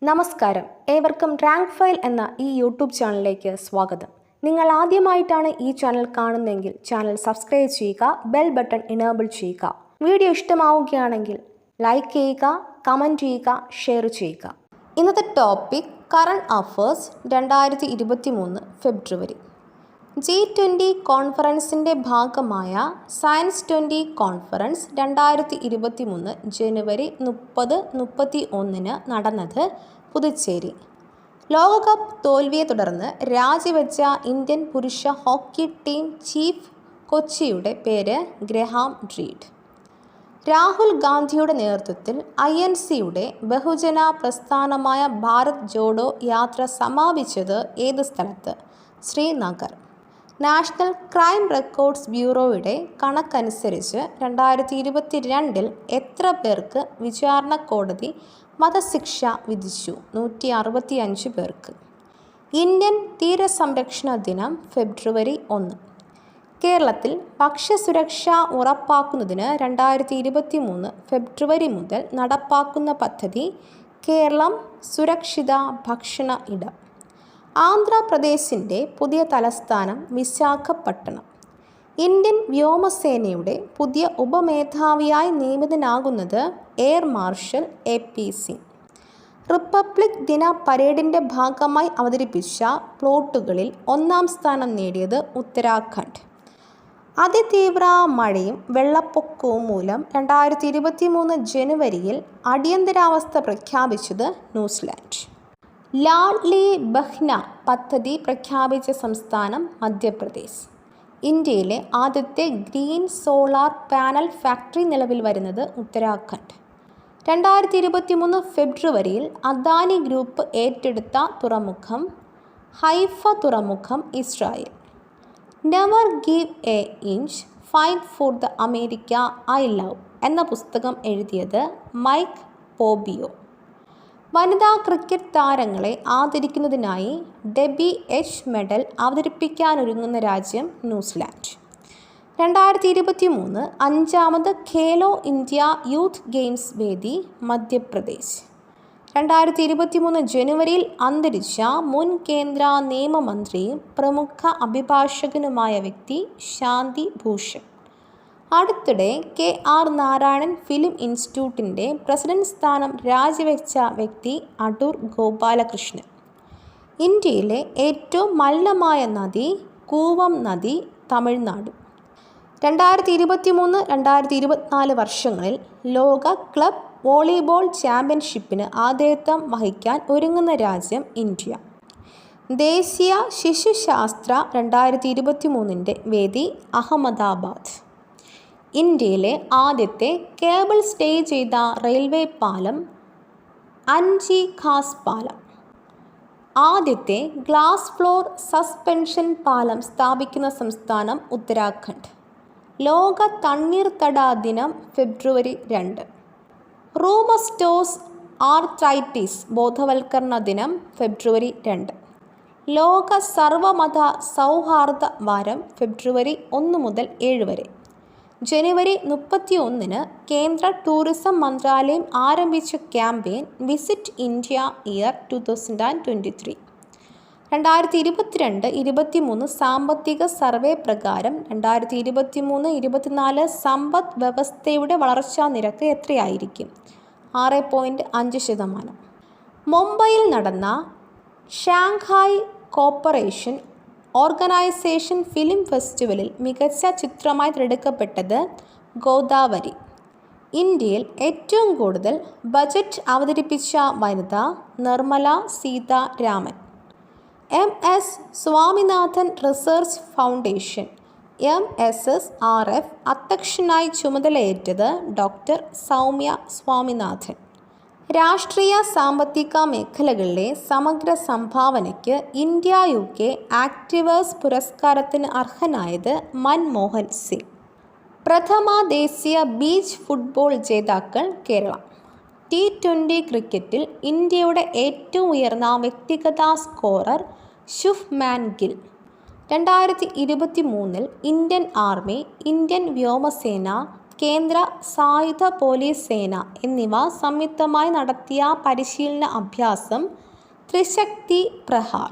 നമസ്കാരം, ഏവർക്കും rank file എന്ന ഈ യൂട്യൂബ് ചാനലിലേക്ക് സ്വാഗതം. നിങ്ങൾ ആദ്യമായിട്ടാണ് ഈ ചാനൽ കാണുന്നതെങ്കിൽ ചാനൽ സബ്സ്ക്രൈബ് ചെയ്യുക, ബെൽ ബട്ടൺ എനേബിൾ ചെയ്യുക. വീഡിയോ ഇഷ്ടമാവുകയാണെങ്കിൽ ലൈക്ക് ചെയ്യുക, കമൻറ്റ് ചെയ്യുക, ഷെയർ ചെയ്യുക. ഇന്നത്തെ ടോപ്പിക് കറണ്ട് അഫേഴ്സ് 2023 ഫെബ്രുവരി. G20 കോൺഫറൻസിൻ്റെ ഭാഗമായ സയൻസ് 20 കോൺഫറൻസ് 2023 ജനുവരി 30-31 നടന്നത് പുതുച്ചേരി. ലോകകപ്പ് തോൽവിയെ തുടർന്ന് രാജിവെച്ച ഇന്ത്യൻ പുരുഷ ഹോക്കി ടീം ചീഫ് കൊച്ചിയുടെ പേര് ഗ്രഹാം റീഡ്. രാഹുൽ ഗാന്ധിയുടെ നേതൃത്വത്തിൽ INCയുടെ ബഹുജന പ്രസ്ഥാനമായ ഭാരത് ജോഡോ യാത്ര സമാപിച്ചത് ഏത് സ്ഥലത്ത്? ശ്രീനഗർ. നാഷണൽ ക്രൈം റെക്കോർഡ്സ് ബ്യൂറോയുടെ കണക്കനുസരിച്ച് 2022 എത്ര പേർക്ക് വിചാരണ കോടതി വധശിക്ഷ വിധിച്ചു? 165 പേർക്ക്. ഇന്ത്യൻ തീരസംരക്ഷണ ദിനം ഫെബ്രുവരി 1. കേരളത്തിൽ ഭക്ഷ്യസുരക്ഷ ഉറപ്പാക്കുന്നതിന് 2023 ഫെബ്രുവരി മുതൽ നടപ്പാക്കുന്ന പദ്ധതി കേരളം സുരക്ഷിത ഭക്ഷണ ഇടം. ആന്ധ്രാപ്രദേശിൻ്റെ പുതിയ തലസ്ഥാനം വിശാഖപട്ടണം. ഇന്ത്യൻ വ്യോമസേനയുടെ പുതിയ ഉപമേധാവിയായി നിയമിതനാകുന്നത് എയർ മാർഷൽ APC. റിപ്പബ്ലിക് ദിന പരേഡിൻ്റെ ഭാഗമായി അവതരിപ്പിച്ച പ്ലോട്ടുകളിൽ 1-ാം സ്ഥാനം നേടിയത് ഉത്തരാഖണ്ഡ്. അതിതീവ്ര മഴയും വെള്ളപ്പൊക്കവും മൂലം 2023 ജനുവരിയിൽ അടിയന്തരാവസ്ഥ പ്രഖ്യാപിച്ചത് ന്യൂസിലാൻഡ്. ലാഡ്ലി ബഹ്ന പദ്ധതി പ്രഖ്യാപിച്ച സംസ്ഥാനം മധ്യപ്രദേശ്. ഇന്ത്യയിലെ ആദ്യത്തെ ഗ്രീൻ സോളാർ പാനൽ ഫാക്ടറി നിലവിൽ വരുന്നത് ഉത്തരാഖണ്ഡ്. 2023 ഫെബ്രുവരിയിൽ അദാനി ഗ്രൂപ്പ് ഏറ്റെടുത്ത തുറമുഖം ഹൈഫ തുറമുഖം Israel. Never give A inch, fight for the America I love എന്ന പുസ്തകം എഴുതിയത് മൈക്ക് പോബിയോ. വനിതാ ക്രിക്കറ്റ് താരങ്ങളെ ആദരിക്കുന്നതിനായി ഡെബി എച്ച് മെഡൽ അവതരിപ്പിക്കാനൊരുങ്ങുന്ന രാജ്യം New Zealand. 2023 5-ാമത് Khelo India youth games വേദി മധ്യപ്രദേശ്. 2023 ജനുവരിയിൽ അന്തരിച്ച മുൻ കേന്ദ്ര നിയമമന്ത്രിയും പ്രമുഖ അഭിഭാഷകനുമായ വ്യക്തി ശാന്തി ഭൂഷൺ. അടുത്തിടെ KR നാരായണൻ ഫിലിം ഇൻസ്റ്റിറ്റ്യൂട്ടിൻ്റെ പ്രസിഡന്റ് സ്ഥാനം രാജിവെച്ച വ്യക്തി അടൂർ ഗോപാലകൃഷ്ണൻ. ഇന്ത്യയിലെ ഏറ്റവും മലിനമായ നദി കൂവം നദി, തമിഴ്നാട്. 2023-2024 വർഷങ്ങളിൽ ലോക ക്ലബ് വോളിബോൾ ചാമ്പ്യൻഷിപ്പിന് ആതിഥ്യം വഹിക്കാൻ ഒരുങ്ങുന്ന രാജ്യം ഇന്ത്യ. ദേശീയ ശിശുശാസ്ത്ര 2023 വേദി അഹമ്മദാബാദ്. ഇന്ത്യയിലെ ആദ്യത്തെ കേബിൾ സ്റ്റേ ചെയ്ത റെയിൽവേ പാലം അൻജി ഖാസ് പാലം. ആദ്യത്തെ ഗ്ലാസ് ഫ്ലോർ സസ്പെൻഷൻ പാലം സ്ഥാപിക്കുന്ന സംസ്ഥാനം ഉത്തരാഖണ്ഡ്. ലോക തണ്ണീർത്തട ദിനം ഫെബ്രുവരി 2. റൂമസ്റ്റോസ് ആർത്രൈറ്റിസ് ബോധവൽക്കരണ ദിനം ഫെബ്രുവരി 2. ലോക സർവമത സൗഹാർദ്ദ വാരം ഫെബ്രുവരി 1 മുതൽ 7 വരെ. ജനുവരി 31 കേന്ദ്ര ടൂറിസം മന്ത്രാലയം ആരംഭിച്ച ക്യാമ്പയിൻ വിസിറ്റ് ഇന്ത്യ ഇയർ 2023. 2022-23 സാമ്പത്തിക സർവേ പ്രകാരം 2023-24 സമ്പദ് വ്യവസ്ഥയുടെ വളർച്ചാ നിരക്ക് എത്രയായിരിക്കും? 6.5%. മുംബൈയിൽ നടന്ന ഷാങ്ഹായ് കോർപ്പറേഷൻ ഓർഗനൈസേഷൻ ഫിലിം ഫെസ്റ്റിവലിൽ മികച്ച ചിത്രമായി തിരഞ്ഞെടുക്കപ്പെട്ടത് ഗോദാവരി. ഇന്ത്യയിൽ ഏറ്റവും കൂടുതൽ ബജറ്റ് അവതരിപ്പിച്ച വനിത Nirmala Sitharaman. MS Swaminathan research foundation MSSRF അധ്യക്ഷനായി ചുമതലയേറ്റത് ഡോക്ടർ സൗമ്യ സ്വാമിനാഥൻ. രാഷ്ട്രീയ സാമ്പത്തിക മേഖലകളിലെ സമഗ്ര സംഭാവനയ്ക്ക് ഇന്ത്യ UK ആക്ടിവേഴ്സ് പുരസ്കാരത്തിന് അർഹനായത് മൻമോഹൻ സിംഗ്. പ്രഥമ ദേശീയ ബീച്ച് ഫുട്ബോൾ ജേതാക്കൾ കേരളം. T20 ക്രിക്കറ്റിൽ ഇന്ത്യയുടെ ഏറ്റവും ഉയർന്ന വ്യക്തിഗത scorer Shubman Gill. 2023 Indian army, Indian വ്യോമസേന, കേന്ദ്ര സായുധ പോലീസ് സേന എന്നിവ സംയുക്തമായി നടത്തിയ പരിശീലന അഭ്യാസം ത്രിശക്തി പ്രഹാർ.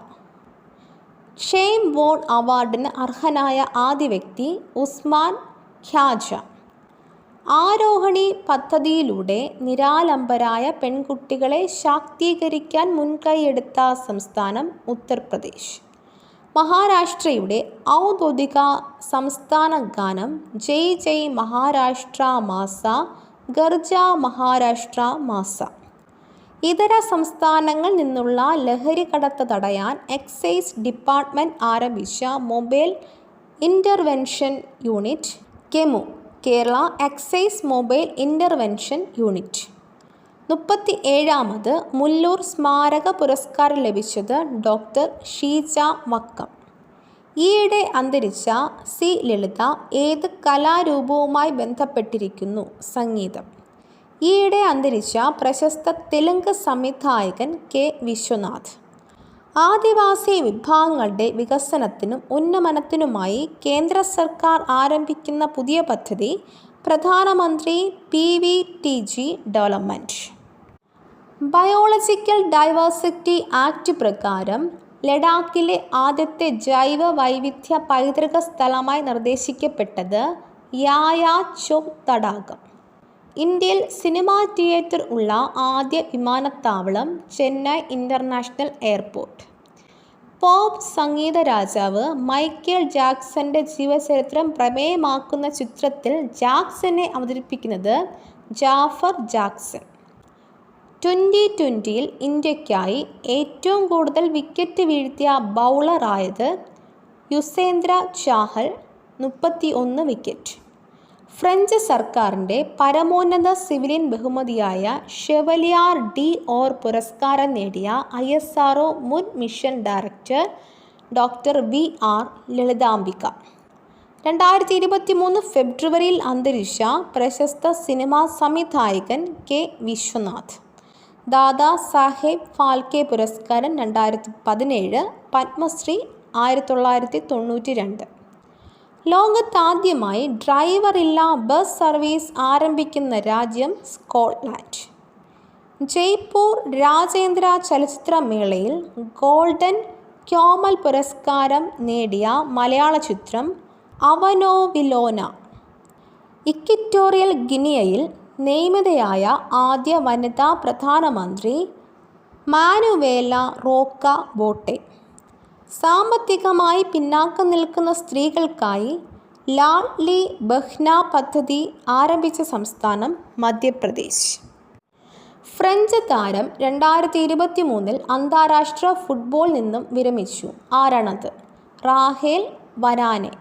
ഷെയ്ൻ വോൺ അവാർഡിന് അർഹനായ ആദ്യ വ്യക്തി ഉസ്മാൻ ഖ്വാജ. ആരോഹണി പദ്ധതിയിലൂടെ നിരാലംബരായ പെൺകുട്ടികളെ ശാക്തീകരിക്കാൻ മുൻകൈയെടുത്ത സംസ്ഥാനം ഉത്തർപ്രദേശ്. മഹാരാഷ്ട്രയുടെ ഔദ്യോഗിക സംസ്ഥാന ഗാനം ജയ് ജയ് മഹാരാഷ്ട്ര മാസ ഗർജ മഹാരാഷ്ട്ര മാസ. ഇതര സംസ്ഥാനങ്ങളിൽ നിന്നുള്ള ലഹരി കടത്ത് തടയാൻ എക്സൈസ് ഡിപ്പാർട്ട്മെൻറ്റ് ആരംഭിച്ച mobile intervention unit KEMU, Kerala excise mobile intervention unit. 37ാമത് മുല്ലൂർ സ്മാരക പുരസ്കാരം ലഭിച്ചത് ഡോക്ടർ ഷീജ വക്കം. ഈയിടെ അന്തരിച്ച സി ലളിത ഏത് കലാരൂപവുമായി ബന്ധപ്പെട്ടിരിക്കുന്നു? സംഗീതം. ഈയിടെ അന്തരിച്ച പ്രശസ്ത തെലുങ്ക് സംവിധായകൻ കെ വിശ്വനാഥ്. ആദിവാസി വിഭാഗങ്ങളുടെ വികസനത്തിനും ഉന്നമനത്തിനുമായി കേന്ദ്ര സർക്കാർ ആരംഭിക്കുന്ന പുതിയ പദ്ധതി പ്രധാനമന്ത്രി PVTG development. Biological diversity act പ്രകാരം ലഡാക്കിലെ ആദ്യത്തെ ജൈവ വൈവിധ്യ പൈതൃക സ്ഥലമായി നിർദ്ദേശിക്കപ്പെട്ടത് യായാച്ചോ തടാകം. ഇന്ത്യയിൽ സിനിമാ തിയേറ്റർ ഉള്ള ആദ്യ വിമാനത്താവളം ചെന്നൈ ഇൻ്റർനാഷണൽ എയർപോർട്ട്. പോപ്പ് സംഗീത രാജാവ് മൈക്കേൽ ജാക്സന്റെ ജീവചരിത്രം പ്രമേയമാക്കുന്ന ചിത്രത്തിൽ ജാക്സനെ അവതരിപ്പിക്കുന്നത് ജാഫർ ജാക്സൺ. 2020-ൽ ഇന്ത്യയ്ക്കായി ഏറ്റവും കൂടുതൽ വിക്കറ്റ് വീഴ്ത്തിയ ബൗളറായത് യുസ്വേന്ദ്ര ചാഹൽ, 31 വിക്കറ്റ്. ഫ്രഞ്ച് സർക്കാരിൻ്റെ പരമോന്നത സിവിലിയൻ ബഹുമതിയായ ഷെവലിയർ ഡി ഓർ പുരസ്കാരം നേടിയ ISRO മുൻ mission director doctor VR Lalithambika. 2023 ഫെബ്രുവരിയിൽ അന്തരിച്ച പ്രശസ്ത സിനിമാ സംവിധായകൻ കെ വിശ്വനാഥ്. ദാദാ സാഹേബ് ഫാൽക്കെ പുരസ്കാരം 2017, പത്മശ്രീ 1992. ലോകത്താദ്യമായി ഡ്രൈവറില്ലാ ബസ് സർവീസ് ആരംഭിക്കുന്ന രാജ്യം സ്കോട്ട്ലാൻഡ്. ജയ്പൂർ രാജ്യാന്തര ചലച്ചിത്രമേളയിൽ ഗോൾഡൻ ക്യോമൽ പുരസ്കാരം നേടിയ മലയാള ചിത്രം അവനോവിലോന. ഇക്വറ്റോറിയൽ ഗിനിയയിൽ നിയമിതയായ ആദ്യ വനിതാ പ്രധാനമന്ത്രി മാനുവേല റോക്ക ബോട്ടെ. സാമ്പത്തികമായി പിന്നാക്കം നിൽക്കുന്ന സ്ത്രീകൾക്കായി ലാഡ്ലി ബഹ്ന പദ്ധതി ആരംഭിച്ച സംസ്ഥാനം മധ്യപ്രദേശ്. ഫ്രഞ്ച് താരം 2023-ൽ അന്താരാഷ്ട്ര ഫുട്ബോളിൽ നിന്നും വിരമിച്ചു. ആരാണത്? റാഹേൽ വരാനെ.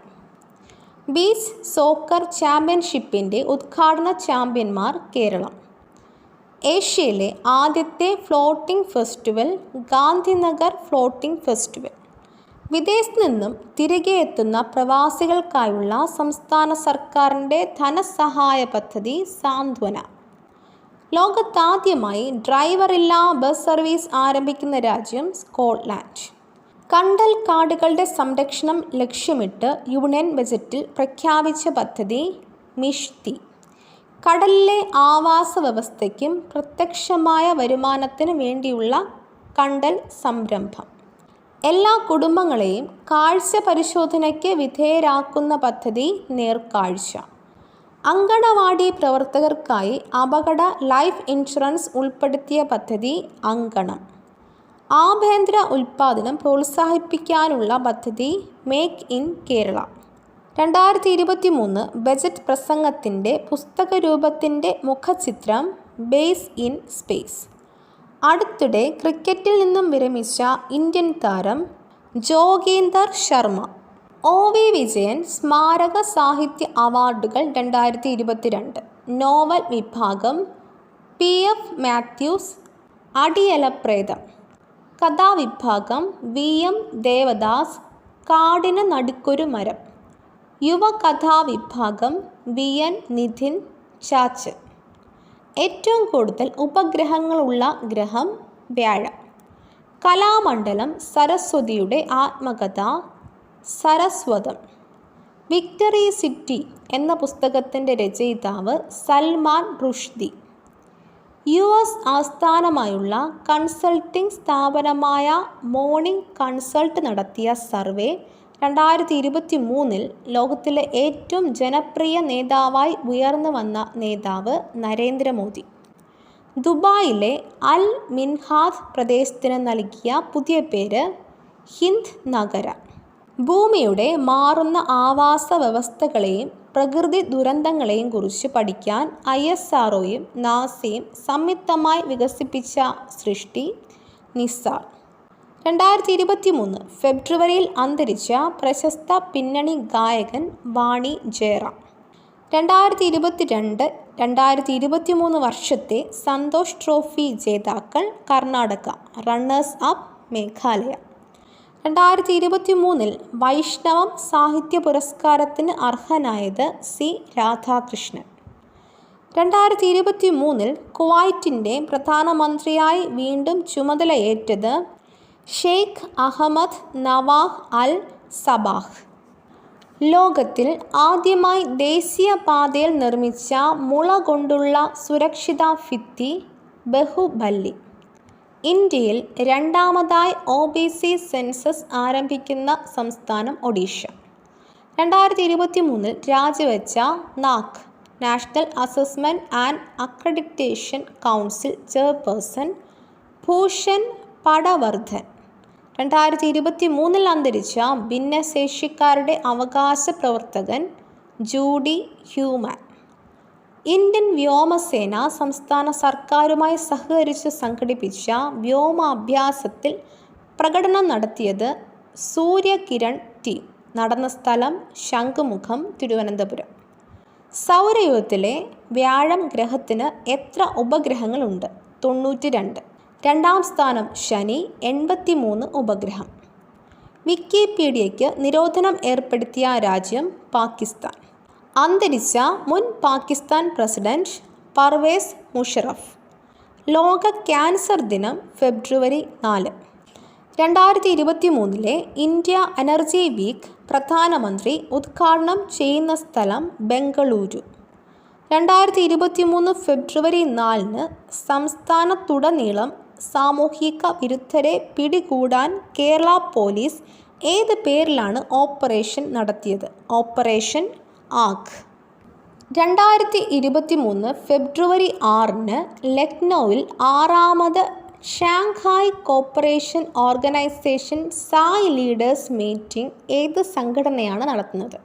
ബീച്ച് സോക്കർ ചാമ്പ്യൻഷിപ്പിൻ്റെ ഉദ്ഘാടന ചാമ്പ്യന്മാർ കേരളം. ഏഷ്യയിലെ ആദ്യത്തെ floating festival Gandhinagar floating festival. വിദേശത്തു നിന്നും തിരികെ എത്തുന്ന പ്രവാസികൾക്കായുള്ള സംസ്ഥാന സർക്കാരിൻ്റെ ധനസഹായ പദ്ധതി സാന്ത്വന. ലോകത്താദ്യമായി ഡ്രൈവറില്ലാ ബസ് സർവീസ് ആരംഭിക്കുന്ന രാജ്യം സ്കോട്ട്ലാൻഡ്. കണ്ടൽ കാടുകളുടെ സംരക്ഷണം ലക്ഷ്യമിട്ട് യൂണിയൻ ബജറ്റിൽ പ്രഖ്യാപിച്ച പദ്ധതി മിഷ്തി. കടലിലെ ആവാസ വ്യവസ്ഥയ്ക്കും പ്രത്യക്ഷമായ വരുമാനത്തിനു വേണ്ടിയുള്ള കണ്ടൽ സംരംഭം. എല്ലാ കുടുംബങ്ങളെയും കാഴ്ച പരിശോധനയ്ക്ക് വിധേയരാക്കുന്ന പദ്ധതി നേർക്കാഴ്ച. അങ്കണവാടി പ്രവർത്തകർക്കായി അപകട ലൈഫ് ഇൻഷുറൻസ് ഉൾപ്പെടുത്തിയ പദ്ധതി അങ്കണം. ആഭ്യന്തര ഉൽപ്പാദനം പ്രോത്സാഹിപ്പിക്കാനുള്ള പദ്ധതി മേക്ക് ഇൻ കേരള. 2023 ബജറ്റ് പ്രസംഗത്തിൻ്റെ പുസ്തകരൂപത്തിൻ്റെ മുഖചിത്രം ബേസ് ഇൻ സ്പേസ്. അടുത്തിടെ ക്രിക്കറ്റിൽ നിന്നും വിരമിച്ച ഇന്ത്യൻ താരം ജോഗീന്ദർ ശർമ്മ. OV വിജയൻ സ്മാരക സാഹിത്യ അവാർഡുകൾ 2022. നോവൽ വിഭാഗം PF മാത്യൂസ് അടിയലപ്രേതം. കഥാവിഭാഗം VM ദേവദാസ് കാടിന് നടുക്കൊരു മരം. യുവകഥാവിഭാഗം VN നിധിൻ ചാച്ചൻ. ഏറ്റവും കൂടുതൽ ഉപഗ്രഹങ്ങളുള്ള ഗ്രഹം വ്യാഴം. കലാമണ്ഡലം സരസ്വതിയുടെ ആത്മകഥ സരസ്വതം. വിക്ടറി സിറ്റി എന്ന പുസ്തകത്തിൻ്റെ രചയിതാവ് സൽമാൻ റുഷ്ദി. US ആസ്ഥാനമായുള്ള കൺസൾട്ടിംഗ് സ്ഥാപനമായ മോർണിംഗ് കൺസൾട്ട് നടത്തിയ സർവേ 2023 ലോകത്തിലെ ഏറ്റവും ജനപ്രിയ നേതാവായി ഉയർന്നു വന്ന നേതാവ് നരേന്ദ്രമോദി. ദുബായിലെ അൽ മിൻഹാദ് പ്രദേശത്തിന് നൽകിയ പുതിയ പേര് ഹിന്ദ് നഗര. ഭൂമിയുടെ മാറുന്ന ആവാസ വ്യവസ്ഥകളെയും പ്രകൃതി ദുരന്തങ്ങളെയും കുറിച്ച് പഠിക്കാൻ ISROയും നാസയും സംയുക്തമായി വികസിപ്പിച്ച സൃഷ്ടി നിസാർ. 2023 ഫെബ്രുവരിയിൽ അന്തരിച്ച പ്രശസ്ത പിന്നണി ഗായകൻ വാണി ജയറാം. 2022-2023 വർഷത്തെ സന്തോഷ് ട്രോഫി ജേതാക്കൾ കർണാടക, റണ്ണേഴ്സ് അപ്പ് മേഘാലയ. 2023 വൈഷ്ണവം സാഹിത്യ പുരസ്കാരത്തിന് അർഹനായത് C. രാധാകൃഷ്ണൻ. 2023 കുവൈറ്റിൻ്റെ പ്രധാനമന്ത്രിയായി വീണ്ടും ചുമതലയേറ്റത് ഷെയ്ഖ് അഹമ്മദ് നവാഹ് അൽ സബാഹ്. ലോകത്തിൽ ആദ്യമായി ദേശീയപാതയിൽ നിർമ്മിച്ച മുള കൊണ്ടുള്ള സുരക്ഷിത ഭിത്തി ബഹുബല്ലി. ഇന്ത്യയിൽ രണ്ടാമതായി OBC സെൻസസ് ആരംഭിക്കുന്ന സംസ്ഥാനം ഒഡീഷ. 2023 രാജിവെച്ച NAAC national assessment and accreditation council chairperson Bhushan Patwardhan. 2023 അന്തരിച്ച ഭിന്നശേഷിക്കാരുടെ അവകാശ പ്രവർത്തകൻ ജൂഡി ഹ്യൂമാൻ. ഇന്ത്യൻ വ്യോമസേന സംസ്ഥാന സർക്കാരുമായി സഹകരിച്ച് സംഘടിപ്പിച്ച വ്യോമാഭ്യാസത്തിൽ പ്രകടനം നടത്തിയത് സൂര്യകിരൺ ടീം. നടന്ന സ്ഥലം ശംഖുമുഖം, തിരുവനന്തപുരം. സൗരയൂഥത്തിലെ വ്യാഴം ഗ്രഹത്തിന് എത്ര ഉപഗ്രഹങ്ങളുണ്ട്? 92. രണ്ടാം സ്ഥാനം ശനി, 83 ഉപഗ്രഹം. വിക്കിപീഡിയയ്ക്ക് നിരോധനം ഏർപ്പെടുത്തിയ രാജ്യം പാകിസ്ഥാൻ. അന്തരിച്ച മുൻ പാകിസ്ഥാൻ പ്രസിഡന്റ് പർവേസ് മുഷറഫ്. ലോക ക്യാൻസർ ദിനം ഫെബ്രുവരി 4. 2023 ഇന്ത്യ എനർജി വീക്ക് പ്രധാനമന്ത്രി ഉദ്ഘാടനം ചെയ്യുന്ന സ്ഥലം ബംഗളൂരു. 2023 ഫെബ്രുവരി 4 സംസ്ഥാനത്തുടനീളം സാമൂഹിക വിരുദ്ധരെ പിടികൂടാൻ കേരള പോലീസ് ഏത് പേരിലാണ് ഓപ്പറേഷൻ നടത്തിയത്? ഓപ്പറേഷൻ ആഗ്. 2023 ഫെബ്രുവരി 6 ലക്നൌവിൽ 6ാമത് Shanghai cooperation organisation SAI leaders meeting ഏത് സംഘടനയാണ് നടത്തുന്നത്?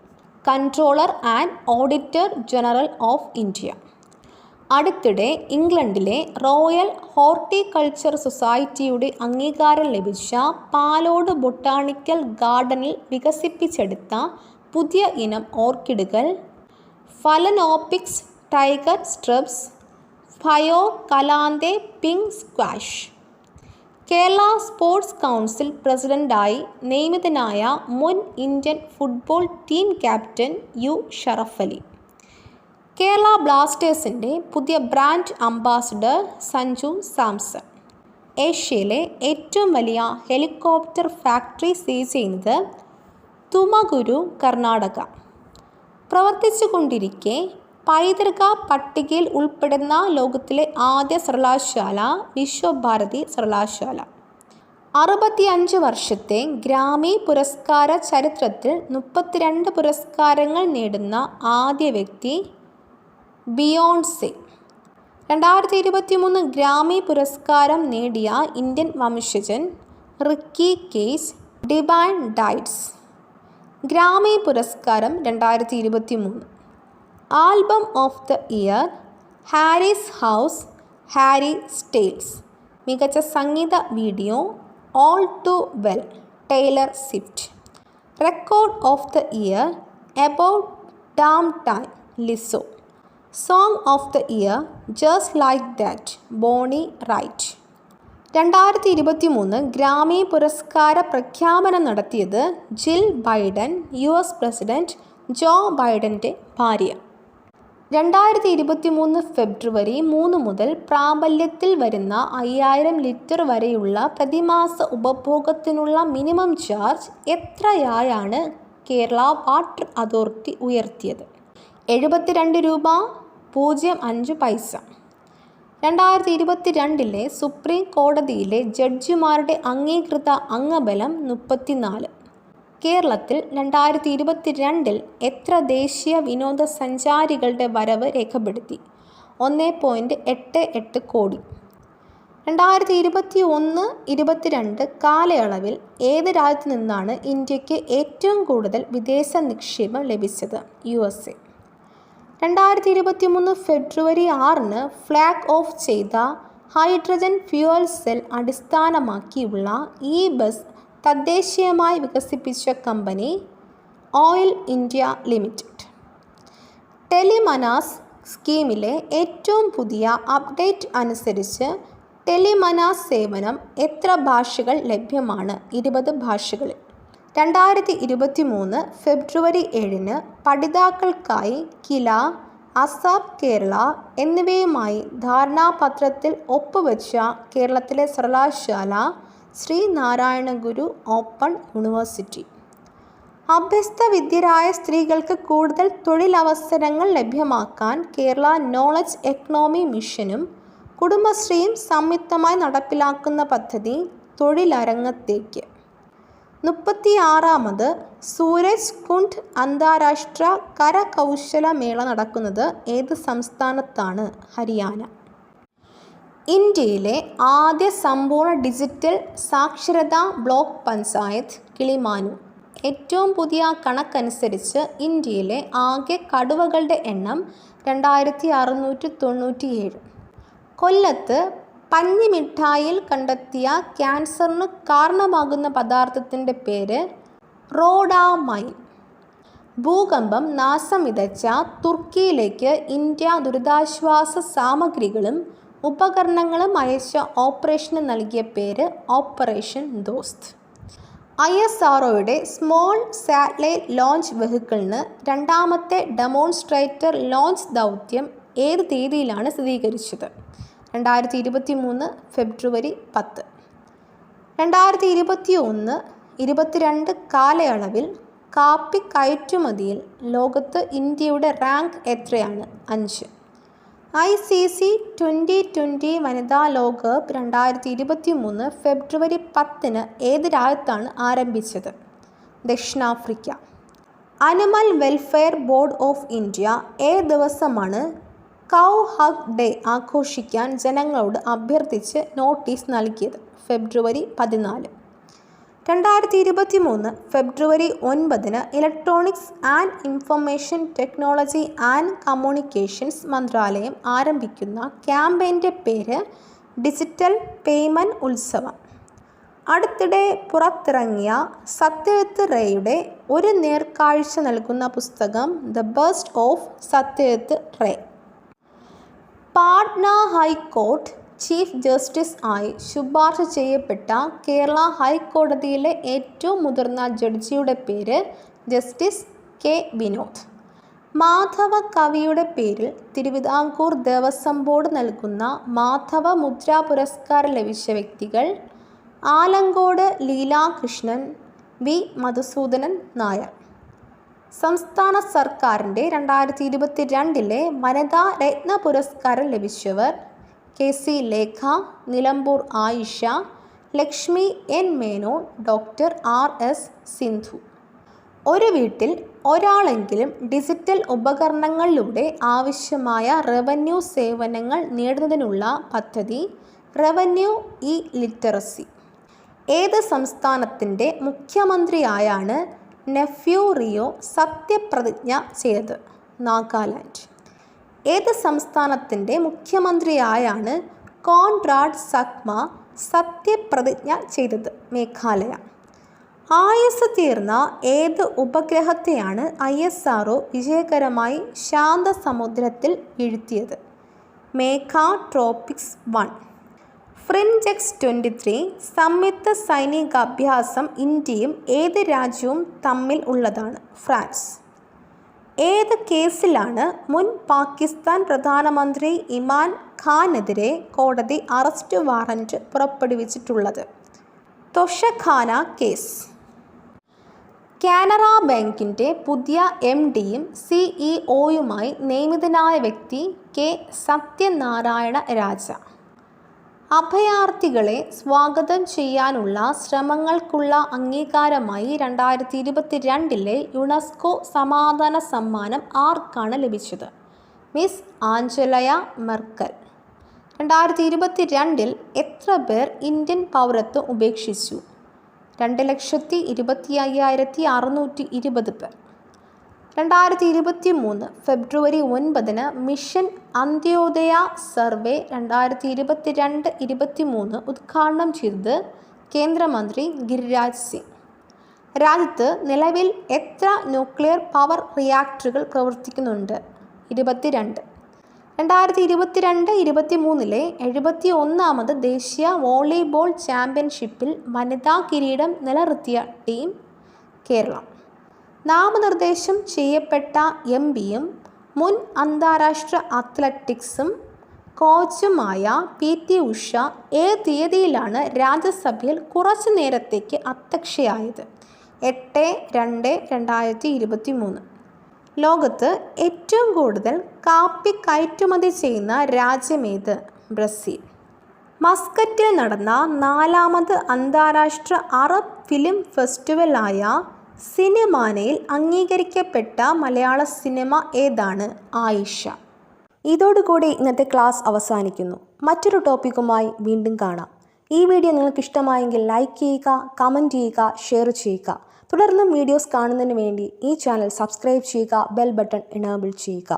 Controller and auditor general of India. അടുത്തിടെ ഇംഗ്ലണ്ടിലെ റോയൽ ഹോർട്ടിക്കൾച്ചർ സൊസൈറ്റിയുടെ അംഗീകാരം ലഭിച്ച പാലോട് ബൊട്ടാണിക്കൽ ഗാർഡനിൽ വികസിപ്പിച്ചെടുത്ത പുതിയ ഇനം ഓർക്കിഡുകൾ Phalaenopsis tiger stripes Phaiocalanthe pink squash. Kerala sports council പ്രസിഡന്റായി നിയമിതനായ മുൻ Indian football team captain U. Sharafali. Kerala ബ്ലാസ്റ്റേഴ്സിൻ്റെ പുതിയ ബ്രാൻഡ് അംബാസഡർ സഞ്ജു സാംസൺ. ഏഷ്യയിലെ ഏറ്റവും വലിയ ഹെലികോപ്റ്റർ ഫാക്ടറി സ്ഥിതി ചെയ്യുന്നത് തുമകുരു, കർണാടക. പ്രവർത്തിച്ചുകൊണ്ടിരിക്കെ പൈതൃക പട്ടികയിൽ ഉൾപ്പെടുന്ന ലോകത്തിലെ ആദ്യ സർവകലാശാല വിശ്വഭാരതി സർവകലാശാല. 65 വർഷത്തെ ഗ്രാമി പുരസ്കാര ചരിത്രത്തിൽ 32 പുരസ്കാരങ്ങൾ നേടുന്ന ആദ്യ വ്യക്തി ബിയോൺസെ. 2023 ഗ്രാമി പുരസ്കാരം നേടിയ ഇന്ത്യൻ വംശജൻ Ricky Kej divine tides. Grammy പുരസ്കാരം 2023. Album of the year Harry's house, Harry Styles. മികച്ച സംഗീത video all too well, Taylor Swift. Record of the year about damn time, Lizzo. Song of the year just like that, Bonnie Raitt. 2023 Grammy പുരസ്കാര പ്രഖ്യാപനം നടത്തിയത് Jill Biden, US president Joe ബൈഡൻ്റെ ഭാര്യ. 2023 ഫെബ്രുവരി 3 മുതൽ പ്രാബല്യത്തിൽ വരുന്ന 5000 ലിറ്റർ വരെയുള്ള പ്രതിമാസ ഉപഭോഗത്തിനുള്ള മിനിമം ചാർജ് എത്രയായാണ് കേരള വാട്ടർ അതോറിറ്റി ഉയർത്തിയത്? 72 രൂപ 05 പൈസ. 2022 സുപ്രീം കോടതിയിലെ ജഡ്ജിമാരുടെ അംഗീകൃത അംഗബലം 34. കേരളത്തിൽ 2022 എത്ര ദേശീയ വിനോദസഞ്ചാരികളുടെ വരവ് രേഖപ്പെടുത്തി? 1.88 കോടി. 2021-22 കാലയളവിൽ ഏത് രാജ്യത്തു നിന്നാണ് ഇന്ത്യക്ക് ഏറ്റവും കൂടുതൽ വിദേശ നിക്ഷേപം ലഭിച്ചത്? USA. 2023 ഫെബ്രുവരി 6 ഫ്ലാഗ് ഓഫ് ചെയ്ത ഹൈഡ്രജൻ ഫ്യൂവൽ സെൽ അടിസ്ഥാനമാക്കിയുള്ള ഈ ബസ് തദ്ദേശീയമായി വികസിപ്പിച്ച കമ്പനി ഓയിൽ ഇന്ത്യ ലിമിറ്റഡ്. ടെലിമനാസ് സ്കീമിലെ ഏറ്റവും പുതിയ അപ്ഡേറ്റ് അനുസരിച്ച് ടെലിമനാസ് സേവനം എത്ര ഭാഷകൾ ലഭ്യമാണ്? 20 ഭാഷകളിൽ. 2023 ഫെബ്രുവരി 7 പഠിതാക്കൾക്കായി കില, അസാപ് കേരള എന്നിവയുമായി ധാരണാപത്രത്തിൽ ഒപ്പുവെച്ച കേരളത്തിലെ സർവകലാശാല ശ്രീനാരായണ ഗുരു ഓപ്പൺ യൂണിവേഴ്സിറ്റി. അഭ്യസ്തവിദ്യരായ സ്ത്രീകൾക്ക് കൂടുതൽ തൊഴിലവസരങ്ങൾ ലഭ്യമാക്കാൻ കേരള നോളജ് എക്കണോമി മിഷനും കുടുംബശ്രീയും സംയുക്തമായി നടപ്പിലാക്കുന്ന പദ്ധതി തൊഴിലരങ്ങത്തേക്ക്. 36ാമത് സൂരജ് കുണ്ഡ് അന്താരാഷ്ട്ര കരകൗശല മേള നടക്കുന്നത് ഏത് സംസ്ഥാനത്താണ്? ഹരിയാന. ഇന്ത്യയിലെ ആദ്യ സമ്പൂർണ്ണ ഡിജിറ്റൽ സാക്ഷരതാ ബ്ലോക്ക് പഞ്ചായത്ത് കിളിമാനൂർ. ഏറ്റവും പുതിയ കണക്കനുസരിച്ച് ഇന്ത്യയിലെ ആകെ കടുവകളുടെ എണ്ണം 2697. കൊല്ലത്ത് പഞ്ഞിമിഠായിൽ കണ്ടെത്തിയ ക്യാൻസറിന് കാരണമാകുന്ന പദാർത്ഥത്തിൻ്റെ പേര് റോഡാമൈൻ. ഭൂകമ്പം നാശം വിതച്ച തുർക്കിയിലേക്ക് ഇന്ത്യ ദുരിതാശ്വാസ സാമഗ്രികളും ഉപകരണങ്ങളും അയച്ച ഓപ്പറേഷന് നൽകിയ പേര് ഓപ്പറേഷൻ ദോസ്ത്. ISROയുടെ സ്മോൾ സാറ്റലൈറ്റ് ലോഞ്ച് വെഹിക്കിളിന് രണ്ടാമത്തെ ഡെമോൺസ്ട്രേറ്റർ ലോഞ്ച് ദൗത്യം ഏത് തീയതിയിലാണ് സ്ഥിരീകരിച്ചത്? 2023 ഫെബ്രുവരി 10. 2021-22 കാലയളവിൽ കാപ്പി കയറ്റുമതിയിൽ ലോകത്ത് ഇന്ത്യയുടെ റാങ്ക് എത്രയാണ്? 5. ICC T20 വനിതാ ലോകകപ്പ് 2023 ഫെബ്രുവരി 10 ഏത് രാജ്യത്താണ് ആരംഭിച്ചത്? ദക്ഷിണാഫ്രിക്ക. Animal welfare board of India ഏത് ദിവസമാണ് കൗ ഹഗ് ഡേ ആഘോഷിക്കാൻ ജനങ്ങളോട് അഭ്യർത്ഥിച്ച് നോട്ടീസ് നൽകിയത്? ഫെബ്രുവരി 14. 2023 ഫെബ്രുവരി 9 electronics and information technology and communications മന്ത്രാലയം ആരംഭിക്കുന്ന ക്യാമ്പയിൻ്റെ പേര് ഡിജിറ്റൽ പേയ്മെൻറ്റ് ഉത്സവം. അടുത്തിടെ പുറത്തിറങ്ങിയ സത്യജിത്ത് റേയുടെ ഒരു നേർക്കാഴ്ച നൽകുന്ന പുസ്തകം the best of Satyajit Ray. Patna high court chief justice ആയി ശുപാർശ ചെയ്യപ്പെട്ട കേരള ഹൈക്കോടതിയിലെ ഏറ്റവും മുതിർന്ന ജഡ്ജിയുടെ പേര് ജസ്റ്റിസ് കെ വിനോദ്. മാധവ കവിയുടെ പേരിൽ തിരുവിതാംകൂർ ദേവസ്വം ബോർഡ് നൽകുന്ന മാധവ മുദ്രാ പുരസ്കാരം ലഭിച്ച വ്യക്തികൾ ആലങ്കോട് ലീലാകൃഷ്ണൻ, വി മധുസൂദനൻ നായർ. സംസ്ഥാന സർക്കാരിൻ്റെ 2022 വനിതാ രത്ന പുരസ്കാരം ലഭിച്ചവർ KC Lekha, Nilambur Ayisha, Lakshmi N Menon, doctor RS Sindhu. ഒരു വീട്ടിൽ ഒരാളെങ്കിലും ഡിജിറ്റൽ ഉപകരണങ്ങളിലൂടെ ആവശ്യമായ റവന്യൂ സേവനങ്ങൾ നേടുന്നതിനുള്ള പദ്ധതി റവന്യൂ ലിറ്ററസി. ഏത് സംസ്ഥാനത്തിൻ്റെ മുഖ്യമന്ത്രിയായാണ് നെഫ്യൂ റിയോ സത്യപ്രതിജ്ഞ ചെയ്തത്? നാഗാലാൻഡ്. ഏത് സംസ്ഥാനത്തിൻ്റെ മുഖ്യമന്ത്രിയായാണ് കോൺറാഡ് സഗ്മ സത്യപ്രതിജ്ഞ ചെയ്തത്? മേഘാലയ. ആയുസ് തീർന്ന ഏത് ഉപഗ്രഹത്തെയാണ് ISRO വിജയകരമായി ശാന്തസമുദ്രത്തിൽ വീഴ്ത്തിയത്? മേഘ ട്രോപ്പിക്സ് 1. ഫ്രിൻജെക്സ് 23 സംയുക്ത സൈനികാഭ്യാസം ഇന്ത്യയും ഏത് രാജ്യവും തമ്മിൽ ഉള്ളതാണ്? ഫ്രാൻസ്. ഏത് കേസിലാണ് മുൻ പാകിസ്ഥാൻ പ്രധാനമന്ത്രി ഇമ്രാൻ ഖാനെതിരെ കോടതി അറസ്റ്റ് വാറന്റ് പുറപ്പെടുവിച്ചിട്ടുള്ളത്? തൊഷഖാന കേസ്. കാനറ ബാങ്കിൻ്റെ പുതിയ MDയും CEO-യുമായി നിയമിതനായ വ്യക്തി കെ സത്യനാരായണ രാജ. അഭയാർത്ഥികളെ സ്വാഗതം ചെയ്യാനുള്ള ശ്രമങ്ങൾക്കുള്ള അംഗീകാരമായി 2022 യുനെസ്കോ സമാധാന സമ്മാനം ആർക്കാണ് ലഭിച്ചത്? Miss ആഞ്ചലയ Merkel. 2022 എത്ര പേർ ഇന്ത്യൻ പൗരത്വം ഉപേക്ഷിച്ചു? 2,25,620 പേർ. 2023 ഫെബ്രുവരി 9 മിഷൻ അന്ത്യോദയ സർവേ 2022-23 ഉദ്ഘാടനം ചെയ്തത് കേന്ദ്രമന്ത്രി ഗിരിരാജ് സിംഗ്. രാജ്യത്ത് നിലവിൽ എത്ര ന്യൂക്ലിയർ പവർ റിയാക്ടറുകൾ പ്രവർത്തിക്കുന്നുണ്ട്? 22. 2022-23 71ാമത് ദേശീയ വോളിബോൾ ചാമ്പ്യൻഷിപ്പിൽ വനിതാ കിരീടം നിലനിർത്തിയ ടീം കേരളം. നാമനിർദ്ദേശം ചെയ്യപ്പെട്ട MPയും മുൻ അന്താരാഷ്ട്ര അത്ലറ്റിക്സും കോച്ചുമായ PT ഉഷ ഏത് തീയതിയിലാണ് രാജ്യസഭയിൽ കുറച്ചു നേരത്തേക്ക് അധ്യക്ഷയായത്? 8/2/2023. ലോകത്ത് ഏറ്റവും കൂടുതൽ കാപ്പി കയറ്റുമതി ചെയ്യുന്ന രാജ്യമേത്? ബ്രസീൽ. മസ്കറ്റിൽ നടന്ന 4ാമത് അന്താരാഷ്ട്ര അറബ് ഫിലിം ഫെസ്റ്റിവലായ സിനിമാനയിൽ അംഗീകരിക്കപ്പെട്ട മലയാള സിനിമ ഏതാണ്? ആയിഷ. ഇതോടുകൂടി ഇന്നത്തെ ക്ലാസ് അവസാനിക്കുന്നു. മറ്റൊരു ടോപ്പിക്കുമായി വീണ്ടും കാണാം. ഈ വീഡിയോ നിങ്ങൾക്ക് ഇഷ്ടമായെങ്കിൽ ലൈക്ക് ചെയ്യുക, കമൻറ്റ് ചെയ്യുക, ഷെയർ ചെയ്യുക. തുടർന്നും വീഡിയോസ് കാണുന്നതിന് വേണ്ടി ഈ ചാനൽ സബ്സ്ക്രൈബ് ചെയ്യുക, ബെൽ ബട്ടൺ എനേബിൾ ചെയ്യുക.